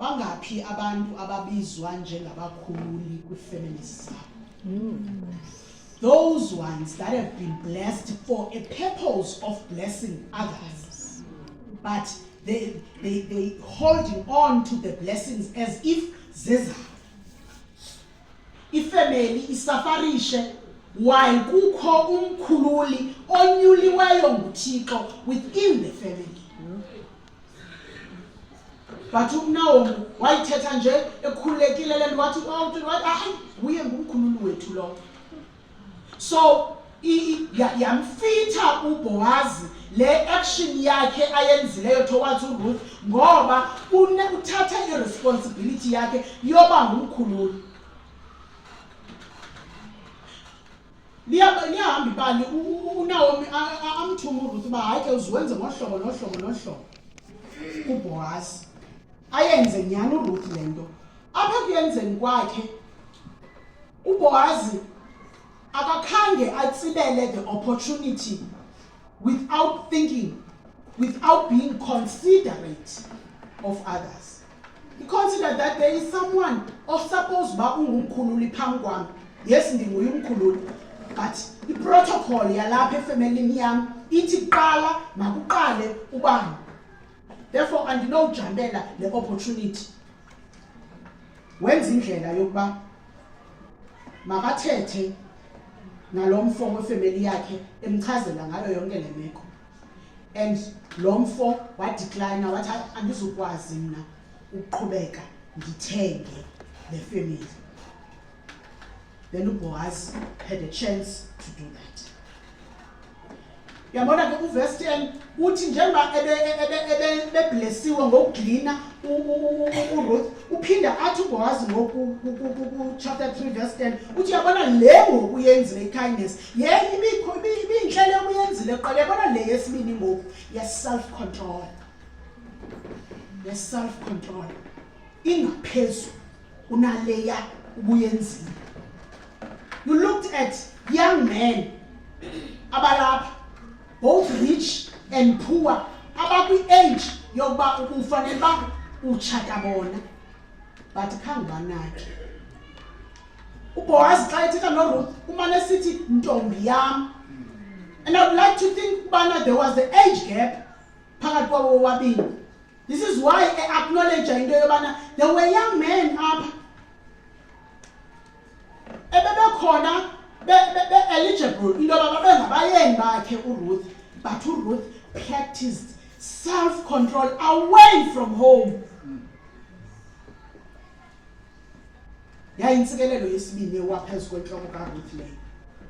bangaphi abantu ababizwa njengabakhululi kwi-families zabo. Those ones that have been blessed for a purpose of blessing others, but they holding on to the blessings as if zezabo. Ifamily isafarishe while kukho umkhululi onyuliweyo nguThixo within the family. But now wayithetha nje ekhululekile le nto wathi hayi uye ngumkhululi wethu lo. So yamfitha uBoazi le action yakhe ayenzileyo towards uRuth ngoba uthatha irresponsibility yakhe yoba ngumkhululi. Liyahamba ibali uNaomi amthuma uRuth uba hayi ke uziwenze ngohlobo uBoazi ayenze nyani uRuth lento. Apha kuyenzeni kwakhe uBoazi akakhange atsibele the opportunity without thinking, without being considerate of others. He considered that there is someone or suppose ba ungumkhululi phambi kwami. Yes, ndinguye umkhululi, but the protocol yalapha efamily yami ithi kuqala makuqale ubani. Therefore andinojambela le opportunity. Wenza indlela yokuba makathethe nalomfo wefamily yakhe emchazela ngayo yonke le meko. And lomfo wadecline wathi andizukwazi mina ukuqhubeka ngithenge le family. Then uBoaz had a chance to do that. Yabona ke uverse 10 uthi njengoba beblessiwe ngokugcina uRuth uphinda athi uBoaz ngoku chapter 3 verse 10 uthi yabona le ngokuyenzile ikindness ibinhlelo yokuyenzile qala yabona le yesibini ngoku self control. The self control ingaphezulu kunaleya ubuyenzile. You looked at young men abalapha, both rich and poor, abakwi age yokuba ukufanele ba utshata bona, but khanganaki. uBoaz xa ethetha noRuth umane sithi ntombi yami. And I would like to think bana there was the age gap phakathi kwabo bobabili. This is why I acknowledge into yobana there were young men apha ebebekhona eligible into yoba babengabayeni bakhe uRuth, but uRuth practiced self-control away from home. Yayintsikelelo yesibini ewaphezu kwentloko kaRuth leyo.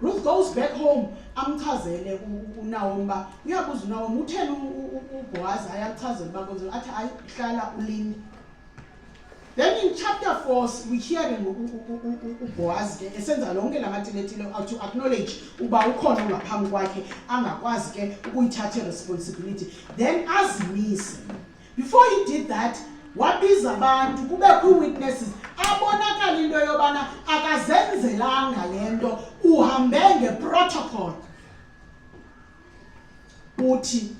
Ruth goes back home amchazele uNaomi ba uyabuza uNaomi utheni uBoaz ayachazela uba kwenze athi ayihlala ulini. Then in chapter 4 we hear uBoaz ke esenza lonke lamatiletile to acknowledge uba ukhona ngaphambi kwakhe angakwazi ke ukuyithatha responsibility. Then azimise. Before he did that wabiza abantu kubekho witnesses abonakala into yobana akazenzelanga lento uhambe ngeprotocol. Uthi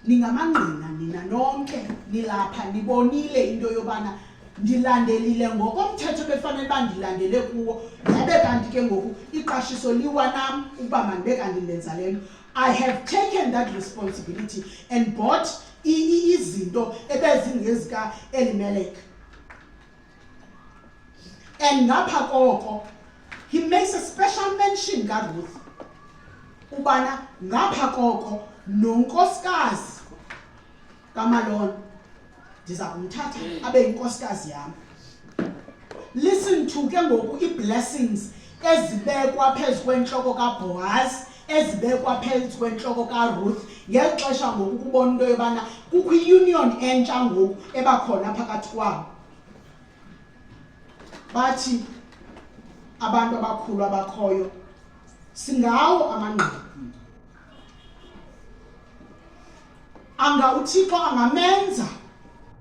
ningamangqina nina nonke nilapha nibonile into yobana ndilandelile ngokomthetho befanele bandilandele kuwo yabe kanti ke ngoku iqashiso liwa nam ukuba mandibe kanti ndenza lento. I have taken that responsibility and bought izinto ebezingezika Elimelech. And ngapha koko he makes a special mention kaRuth ubana ngapha koko nonkosikazi kaMalon ndiza kumthatha abe inkosikazi yami. Listen to ke ngoku iblessings ezibekwa phezu kwentloko kaBoaz, ezibekwa phezu kwentloko kaRuth ngexesha ngoku kubona into yobana kukho union entsha ngoku ebakhona phakathi kwabo. Bathi abantu abakhulu abakhoyo singawo amangqina. Anga uThixo angamenza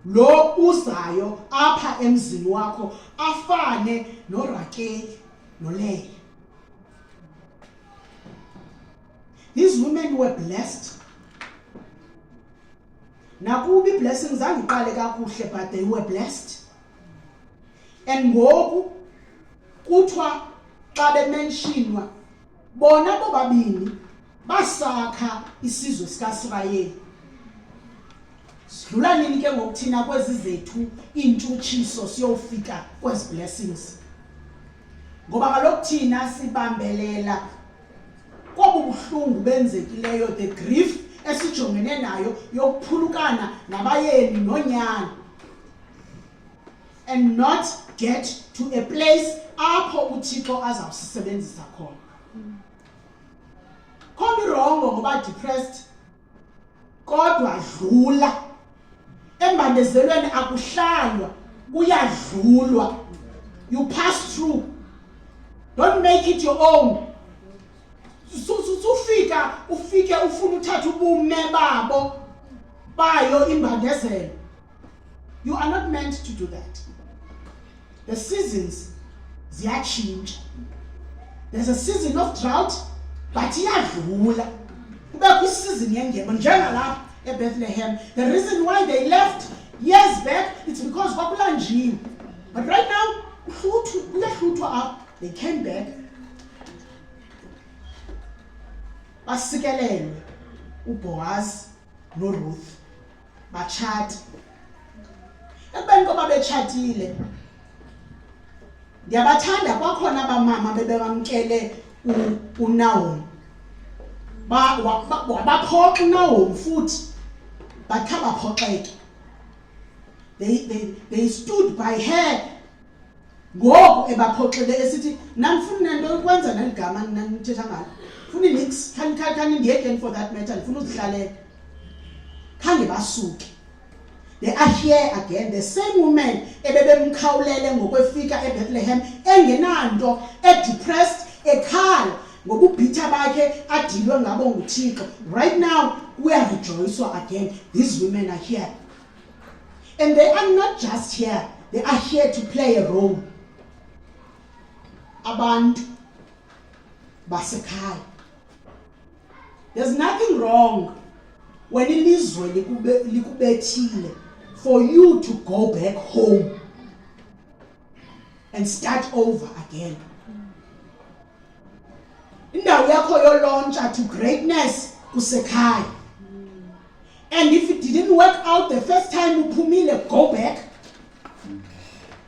lo uzayo apha emzini wakho afane noRakeli noLeya. These women were blessed nakubi blessings zangiqale kakuhle, but they were blessed. And ngoku kuthiwa xa bementionwa bona bobabini basakha isizwe sikaSirayeli. Sidlula nini ke ngokuthina kwezi zethu intshutshiso siyofika kwezi blessings? Ngoba kaloku thina sibambelela kobu buhlungu benzekileyo, the grief esijongene nayo yokuphulukana nabayeni nonyana, and not get to a place apho uThixo azawusisebenzisa khona. Khona irongo ngoba depressed, kodwa dlula. Embandezelweni akuhlalwa, kuyadlulwa. You pass through. Don't make it your own. Ufike ufuna uthatha ubume babo bayo imbandezelo. You are not meant to do that. The seasons ziyachinja. There's a season of drought, but iyadlula. Kubekho isizini yengebo njengalapha eBethlehem. The reason why they left years back, it's because kwakulanjiwe. But right now, kuyahluthwa up. They came back. Basikelelwe uBoaz noRuth bachata. Ekubeni koba betshatile, ndiyabathanda kwakhona abamama bebamkele uNaomi. Wabaphoxa uNaomi futhi bathe baphoxeke. They stood by her. Ngoku ebaphoxele esithi namfuna nento ukwenza neligama nanithetha ngalo. Funi nix can again for that matter ndifuna uzihlalela. Khange basuke. They are here again, the same woman ebebemkhawulele ngokwefika eBethlehem engenanto, depressed, ekhala ngobubhitha bakhe adilwe ngabo nguThixo. Right now we are rejoicing again. These women are here. And they are not just here, they are here to play a role. Abantu basekhaya. There's nothing wrong when ilizwe likubethile for you to go back home and start over again. Indawo yakho yolontsha to greatness kusekhaya. And if it didn't work out the first time uphumile, go back.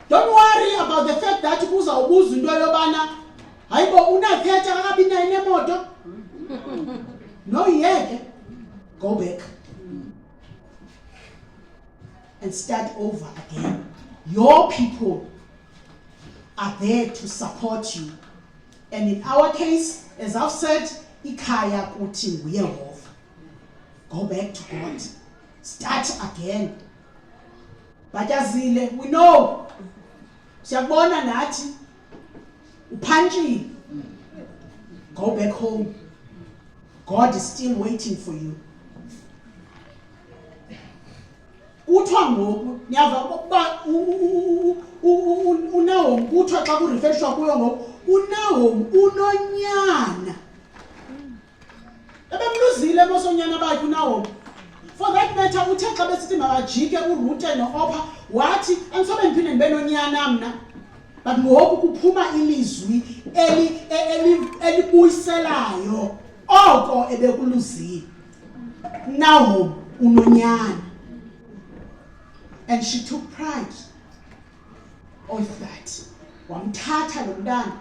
Don't worry about the fact that kuzawubuza into yobana hayibo unakhetha akabi nayo nemoto. No, yeke. Go back and start over again. Your people are there to support you. And in our case, as I've said, ikhaya kuthi nguYehova. Go back to God. Start again. Bajazile, we know. Siyabona nathi uphantshile. Go back home. God is still waiting for you. Kuthiwa ngoku niyava ukuba uNaomi kuthiwa xa kurefreshwa kuyo ngoku uNaomi unonyana. Ebemluzile mosonyana bakhe uNaomi. For that matter uthe xa besithi mabajike uRuth noOrpah wathi angisobe ngiphinde ndibe nonyana mna. But ngoku kuphuma ilizwi elibuyiselayo oko ebekuluzile. Naomi unonyana. And she took pride of that. Wamthatha lo mntana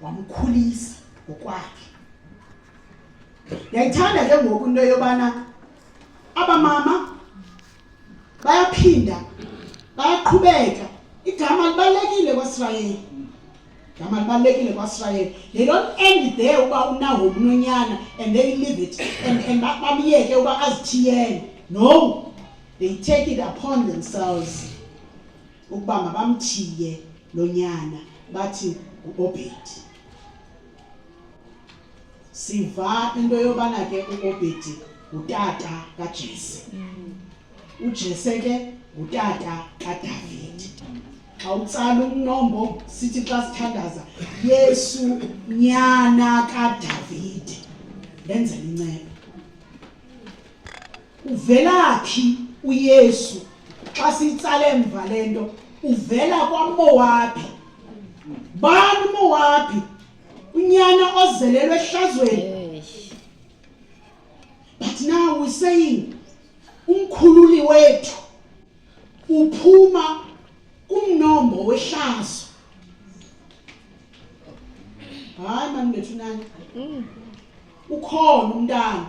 wamkhulisa ngokwakhe. Yayithanda ke ngoku into yobana abamama bayaphinda bayaqhubeka. Igama libalekile kwaSirayeli. Igama libalekile kwaSirayeli. They don't end there uba uNaomi unonyana and they leave it and bamiyeke uba azithiyele. No. They take it upon themselves ukuba mabamthiye lonyana bathi uObedi. Siva into yobana ke uObedi utata kaJese. uJese ke utata kaDavid. Awutsala umnombo sithi xa sithandaza Yesu nyana kaDavid. Lenze inceba. Uvelaphi uYesu xa sitsale emva lento uvela kwaMowabi. Bani uMowabi? Unyana ozelelwe ehlazweni. But now we're saying umkhululi wethu uphuma kumnombo wehlazo. Hayi mani bethu nani. Ukhona umntana.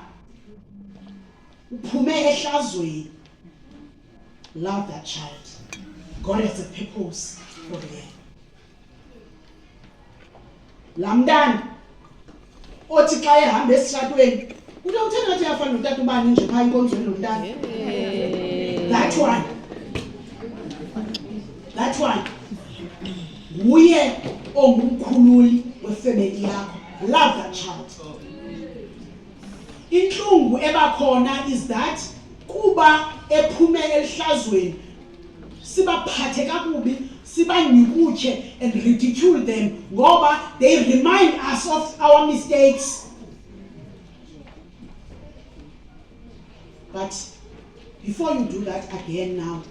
Uphume ehlazweni. Love that child. God has a purpose for him. Lamntana othi xa ehamba esitratweni uthe ngathi uyafana notata ubani nje phaa inkonzweni lomntana. That one. Nguye ongumkhululi wefamily yakho. Love that child. Inhlungu ebakhona is that kuba ephume elihlazweni sibaphathe kakubi, sibanyukutshe and ridicule them ngoba they remind us of our mistakes. But before you do that again now,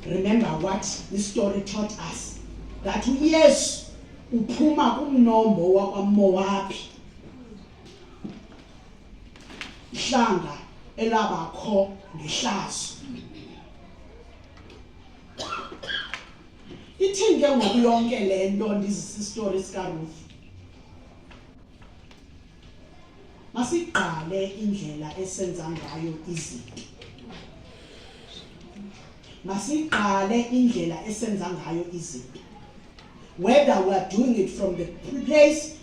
remember what this story taught us. That uYesu uphuma kumnombo wakwaMowabi. Ihlanga elabakho ngehlazo. Ithini ke ngoku yonke lento ndizisi story sikaRuth? Masiqale indlela esenza ngayo izinto. Masiqale indlela esenza ngayo izinto. Whether we are doing it from the place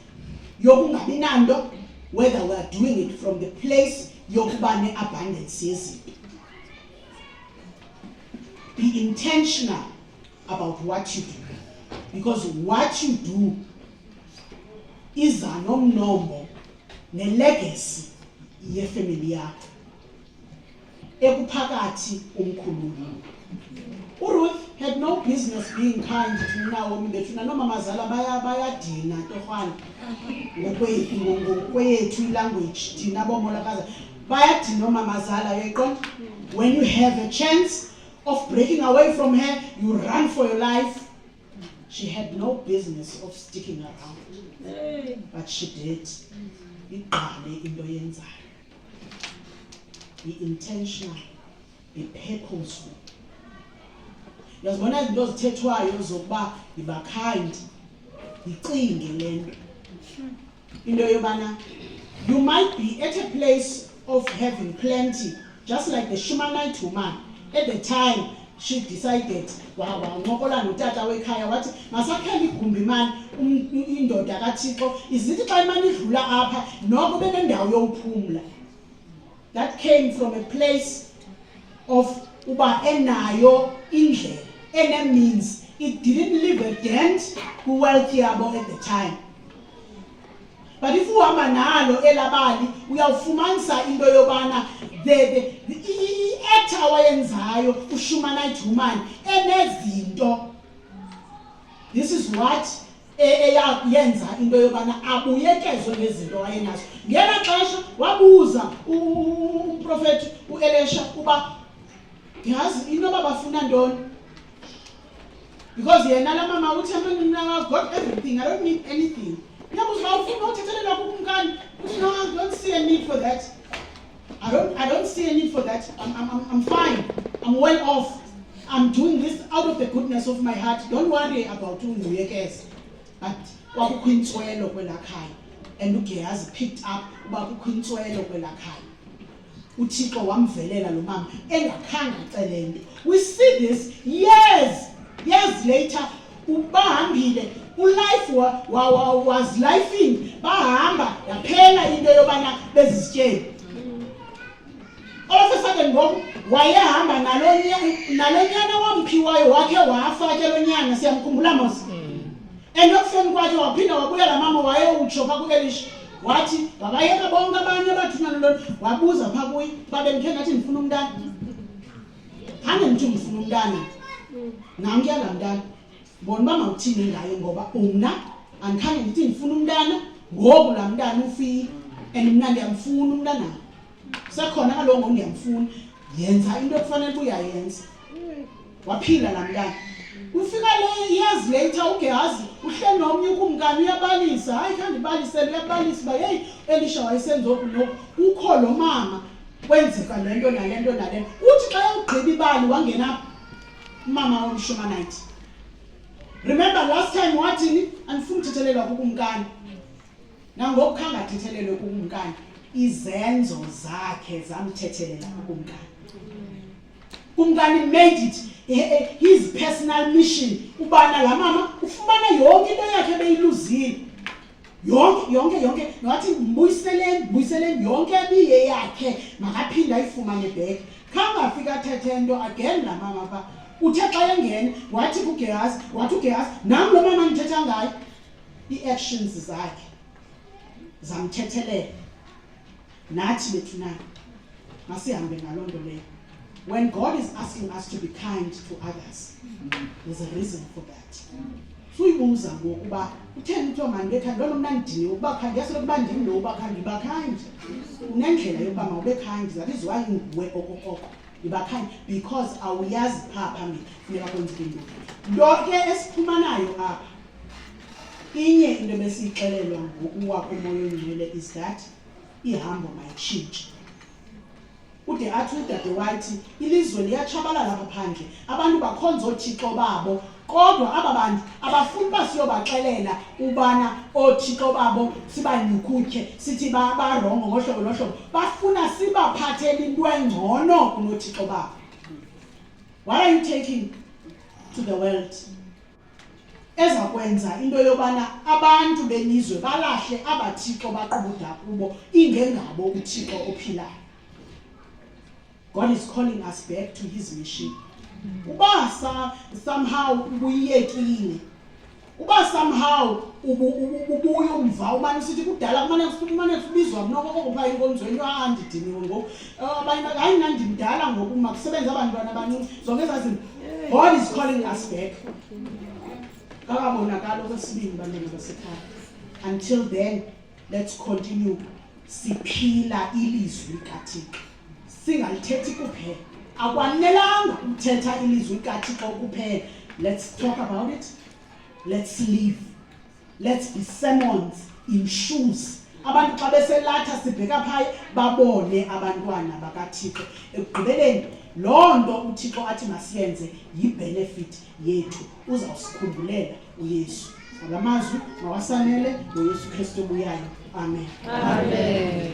yokungabi nanto, whether we are doing it from the place yokuba ne-abundance yezinto. Be intentional about what you do, because what you do is a nomnombo ne-legacy yefamily yakho ekuphakathi umkhululi. uRuth had no business being kind to Naomi bethuna nomamazala bayadina torhwana ngokwethu ilanguage thina bomolakaza bayadina nomamazala yeqonda. When you have a chance of breaking away from her, you run for your life. She had no business of sticking around, but she did. Iqale into yenzayo. Be intentional, be purposeful. Yazibona izinto zithethwayo zokuba yiba kind, icinge lento. Into yobana you might be at a place of having plenty, just like the Shunammite woman. At the time, she decided, ngokola notata wekhaya wathi masakhela igumbi mani indoda kaThixo izithi xa imani idlula apha noko benendawo yokuphumla. That came from a place of uba enayo indlela, ene means. It didn't leave a dent ku-wealth yabo at the time. But if uhamba nalo elabali uyawufumanisa into yobana the act awayenzayo uShunammite woman enezinto. This is what eyenza into yobana abuyekezwe ngezinto ayenazo. Ngela xesha wabuza uprofeti uElisha kuba yazi into babafuna ntoni, because yena la mama uthi I've got everything, I don't need anything. No, I don't see a need for that. I don't see a need for that. I'm fine. I'm well off. I'm doing this out of the goodness of my heart. Don't worry about unguyekeza. But wakukhwintswelo kwelakhaya. And uGehazi picked up wakukhwintswelo kwelakhaya. uThixo wamvelela lo mama engakhange acele nto. We see this years later. Ubahambile ulife was lifing, bahamba yaphela into yobana bezisityeni. All of a sudden ngoku wayehamba nalonyana wamphiwayo wakhe wafa ke lonyana siyamkhumbula mos. Enokufeni kwakhe waphinda wabuya la mama wayewutsho pha kuElisha wathi wabayeka bonke abanye abathunyana lona wabuza pha kuye babemkhe ngathi ndifuna umntana. Khange ndithi ndifuna umntana. Nanku yala mntana. Bona bamawuthini ngayo ngoba una andikhange ndithi ndifuna umntana ngoku la mntana ufile and mina ndiyamfuna umntana. Sekhona kaloku ndiyamfuna. yenza into ekufanele uyayenza. Waphila namntana. Ufika le years later uGehazi uhle nomnye ukumkani uyabalisa. Hayi khange ibalisele uyabalisa ba hey Elisha wayesenza okunoku. Ukho lo mama kwenzeka lento nalento nalento. Uthi xa ugqiba ibali wangena umama womshumanite. Remember last time wathini andifuni uthethelelwa kukumkani. Nangoku khanga athethelelwe kukumkani. Izenzo zakhe zamthethelela kukumkani. Kumkani made it his personal mission ubana la mama ufumana yonke into yakhe beyiluzile. Yonke ngathi mbuyisele yonke ebiye yakhe makaphinde ayifumane back. Khangafika athethe into again la mama pha. Uthe xa yengene wathi kuGehazi nami lo mama ngithetha ngaye i-actions zakhe zamthethelela. Nathi bethu na masihambe ngalonto leyo. When God is asking us to be kind to others, there's a reason for that. Suyibuza ngokuba utheni uthiwa manje kind lo mna ngidiniwe ukuba kind yaso kuba ndim lo uba kind iba kind. Unendlela yokuba mawube kind that is why nguwe okokoko. Iba kind because awuyazi pha phambili funeka kwenzeke into. Lo ke esiphumanayo apha. Inye into besiyixelelwa ngokuwa komoya ongcwele is that ihambo mayitshintshe. Ude athi uDade White ilizwe liyatshabalala lapha phandle. Abantu bakhonza othixo babo kodwa aba bantu abafuni basiyobaxelela ubana othixo babo sibanyukuthe sithi barongo ngohlobo lohlobo. Bafuna sibaphathele into engcono kunothixo babo. What are you taking to the world? Ezakwenza into yobana abantu belizwe balahle abathixo baqobuda kubo ingengabo uthixo ophilayo. God is calling us back to his mission. Uba somehow ubuyekile. Uba somehow ubuye umva ubani sithi kudala kumane kubizwa noko kokupha inkonzweni andidiniwe ngoku. Abanye hayi nandimdala ngoku makusebenza abantwana abancinci. Zonke ezazinto. God is calling us back. Kakabonakala okwesibini bantwana basekhaya. Until then, let's continue siphila ilizwi likaThixo. Singalithethi kuphela. Akwanelanga ukuthetha ilizwi likaThixo kuphela. Let's talk about it. Let's live. Let's be sermons in shoes. Abantu xa beselatha sibheka phaya babone abantwana bakaThixo. Ekugqibeleni lonto uThixo athi masiyenze yibenefit yethu. Uzawusikhumbulela uYesu. Alamazwi mawasanele ngoYesu Kristu obuyayo. Amen. Amen.